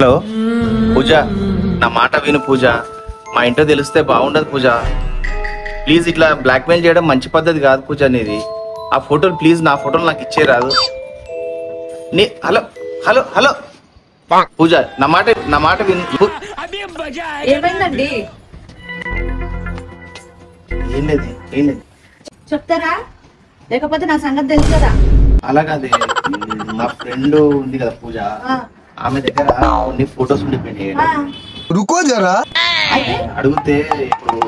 Hello పూజ, నా మాట విను పూజ. మా ఇంట్లో తెలిస్తే బాగుండదు పూజ. ప్లీజ్ ఇట్లా బ్లాక్మెయిల్ చేయడం మంచి పద్ధతి కాదు పూజ. అనేది ఆ ఫోటోలు ప్లీజ్, నా ఫోటోలు నాకు ఇచ్చే రాదు. హలో హలో హలో పూజ, నా మాట విను. ఏమైందండి? ఏం లేదు ఏం లేదు. చెప్తారా? లేకపోతే నా సంగతి తెలుసు కదా. అలాగదే, నా ఫ్రెండ్ ఉంది కదా పూజ, ఆమె దగ్గర కొన్ని ఫొటోస్ ఉండిపోయినాయి. రుకో జరా. అడిగితే ఇప్పుడు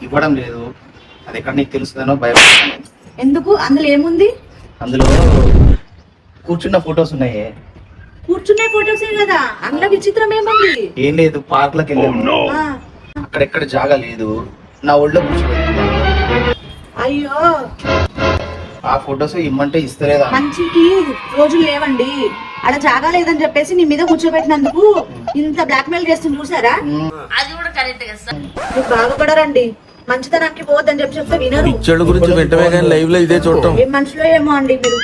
ఇవ్వడం లేదు. అది ఎక్కడ నీకు తెలుస్తుందనో భయపడుతున్నాను. ఎందుకు? అందులో ఏముంది? అందులో కూర్చున్న ఫొటోస్ ఉన్నాయి. కూర్చునే ఫొటోసే కదా, అందులో విచిత్రం ఏముంది? ఏం లేదు, పార్క్ లోకి వెళ్ళాము. అక్కడెక్కడ జాగా లేదు, నా ఒళ్ళో కూర్చోబెట్టుకున్నాను. అయ్యో, ఆ ఫొటోస్ ఇమ్మంటే ఇస్తలేదా? మంచికి రోజులు లేవండి. అక్కడ జాగా లేదని చెప్పేసి నీ మీద కూర్చోబెట్టినందుకు ఇంత బ్లాక్ మెయిల్ చేస్తుంది చూసారా? అది కూడా కరెక్ట్ కదా సార్. మీరు బాగుపడరండి. మంచితనానికి పోవద్దని చెప్తే వినరు. చెడు గురించి వెంటనే కానీ లైవ్ లో ఇదే చూడటం. ఏం మనుషులో ఏమో అండి మీరు.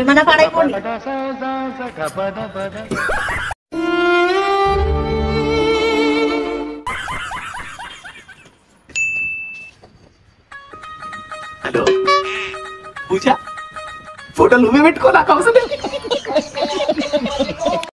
ఏమన్నా పడైపోండి. హలో పూజ, ఫోటో నువ్వే పెట్టుకో, నాకు అవసరం లేదు.